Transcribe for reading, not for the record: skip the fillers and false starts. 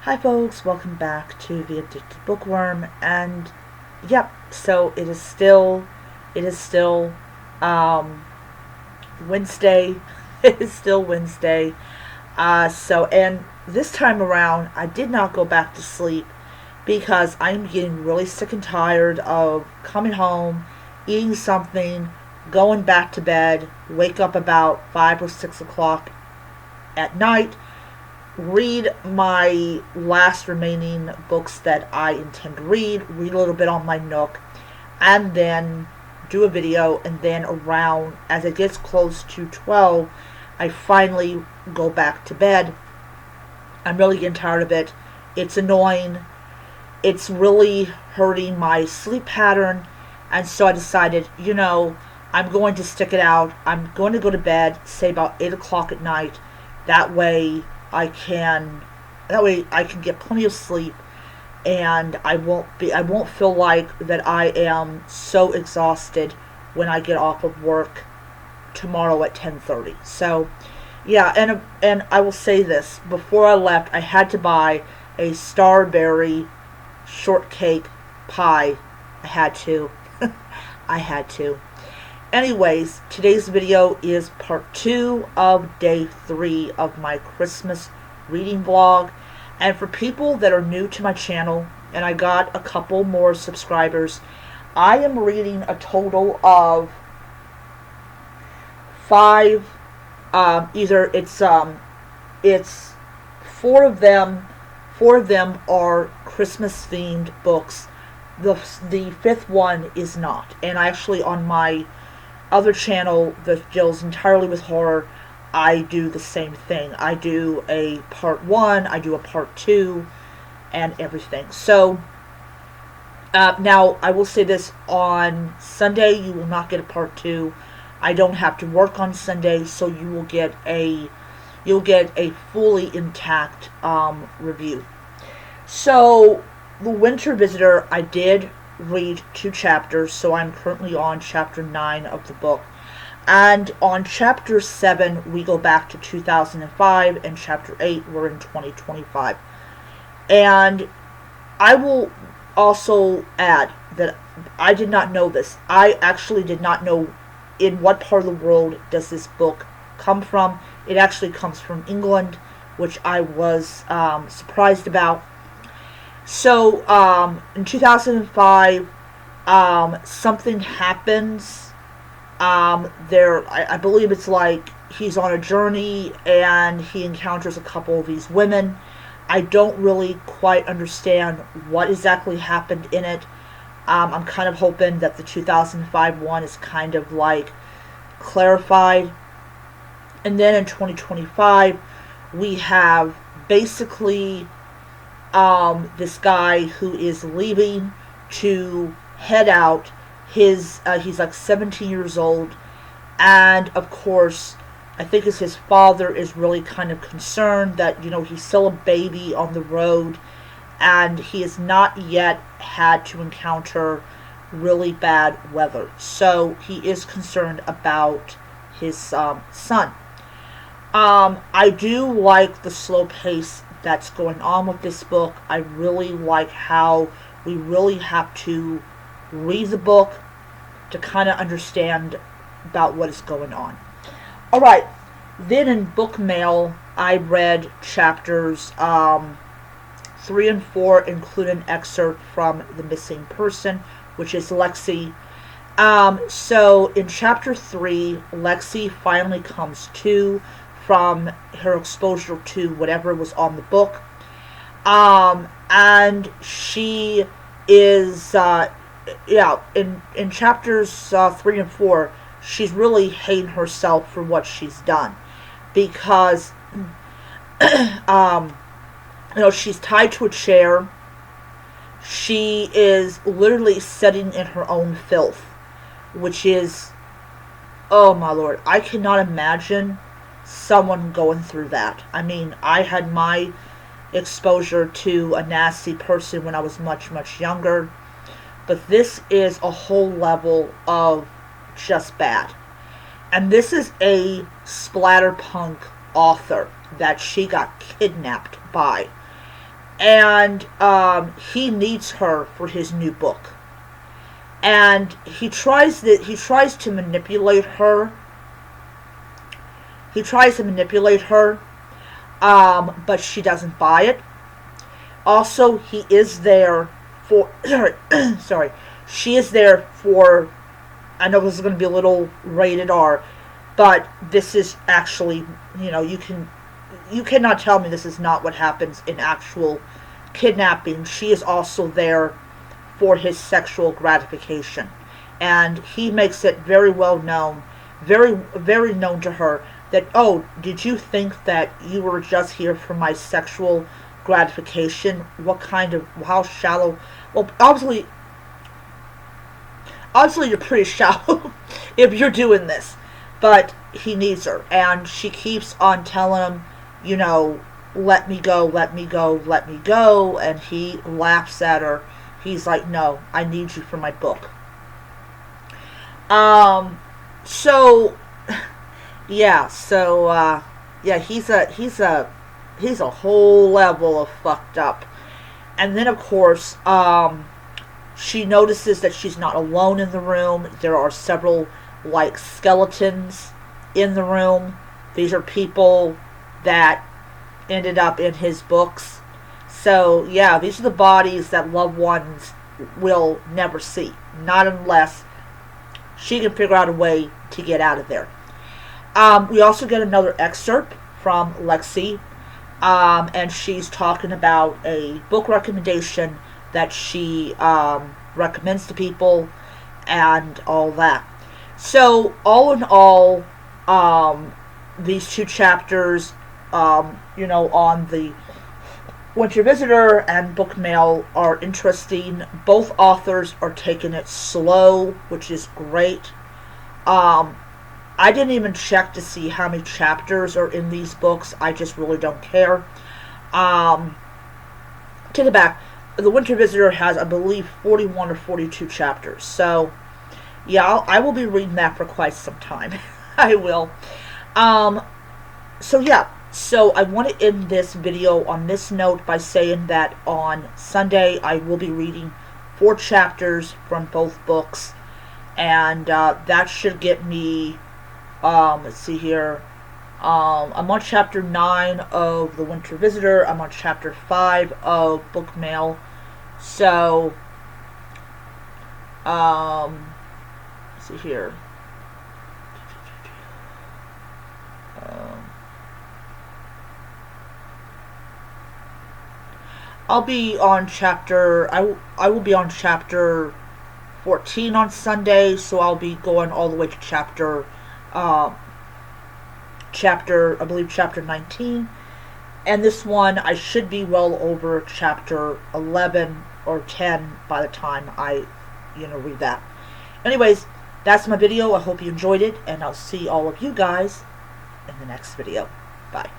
Hi folks, welcome back to The Addicted Bookworm, and yep, so it is still um Wednesday. It is still Wednesday. And this time around I did not go back to sleep because I'm getting really sick and tired of coming home, eating something, going back to bed, wake up about 5 or 6 o'clock at night, read my last remaining books that I intend to read a little bit on my Nook, and then do a video. And then around, as it gets close to 12, I finally go back to bed. I'm really getting tired of it. It's annoying. It's really hurting my sleep pattern. And so I decided, I'm going to stick it out. I'm going to go to bed, say about 8 o'clock at night. That way I can get plenty of sleep, and I won't feel like that I am so exhausted when I get off of work tomorrow at 10:30. So, yeah, and I will say this, before I left, I had to buy a Starberry shortcake pie. I had to. I had to. Anyways, today's video is part 2 of day 3 of my Christmas reading vlog. And for people that are new to my channel, and I got a couple more subscribers, I am reading a total of 5. Either it's 4 of them. 4 of them are Christmas themed books. The fifth one is not. And actually, on my other channel that deals entirely with horror, I do the same thing. I do a part 1, I do a part 2, and everything. So, now I will say this: on Sunday you will not get a part 2. I don't have to work on Sunday, so you'll get a fully intact review. So, The Winter Visitor, I did read 2 chapters, so I'm currently on chapter 9 of the book. And on chapter 7, we go back to 2005, and chapter 8, we're in 2025. And I will also add that I did not know this. I actually did not know in what part of the world does this book come from. It actually comes from England, which I was surprised about. So, in 2005, something happens. I believe it's like he's on a journey and he encounters a couple of these women. I don't really quite understand what exactly happened in it. I'm kind of hoping that the 2005 one is kind of like clarified. And then in 2025, we have basically this guy who is leaving to head out. He's like 17 years old, and of course, I think as his father is really kind of concerned that he's still a baby on the road, and he has not yet had to encounter really bad weather. So he is concerned about his son. I do like the slow pace that's going on with this book. I really like how we really have to read the book to kind of understand about what is going on. Alright, then in book mail, I read chapters 3 and 4, include an excerpt from The Missing Person, which is Lexi. So in chapter 3, Lexi finally comes to from her exposure to whatever was on the book. And she is, in chapters 3 and 4, she's really hating herself for what she's done. Because, she's tied to a chair. She is literally sitting in her own filth, which is, oh my lord, I cannot imagine someone going through that. I mean, I had my exposure to a nasty person when I was much, much younger, but this is a whole level of just bad. And this is a splatterpunk author that she got kidnapped by. and he needs her for his new book. And he tries to manipulate her. He tries to manipulate her, but she doesn't buy it. Also, he is there for sorry, she is there for. I know this is going to be a little rated R, but this is actually, you cannot tell me this is not what happens in actual kidnapping. She is also there for his sexual gratification, and he makes it very well known, very known to her, that, oh, did you think that you were just here for my sexual gratification? How shallow? Well, obviously you're pretty shallow if you're doing this. But he needs her, and she keeps on telling him, let me go, let me go, let me go, and he laughs at her. He's like, no, I need you for my book. So he's a whole level of fucked up. And then, of course, she notices that she's not alone in the room. There are several, like, skeletons in the room. These are people that ended up in his books. So, yeah, these are the bodies that loved ones will never see. Not unless she can figure out a way to get out of there. We also get another excerpt from Lexi. And she's talking about a book recommendation that she recommends to people and all that. So, all in all, these two chapters, on the Winter Visitor and Book Mail are interesting. Both authors are taking it slow, which is great. I didn't even check to see how many chapters are in these books. I just really don't care. Take it back. The Winter Visitor has, I believe, 41 or 42 chapters. So, yeah, I will be reading that for quite some time. I will. So I want to end this video on this note by saying that on Sunday I will be reading 4 chapters from both books. And that should get me, let's see here, I'm on chapter 9 of The Winter Visitor. I'm on chapter 5 of Book Mail. So, let's see here. I'll be on chapter, I will be on chapter 14 on Sunday, so I'll be going all the way to chapter, I believe chapter 19. And this one, I should be well over chapter 11 or 10 by the time I, read that. Anyways, that's my video. I hope you enjoyed it, and I'll see all of you guys in the next video. Bye.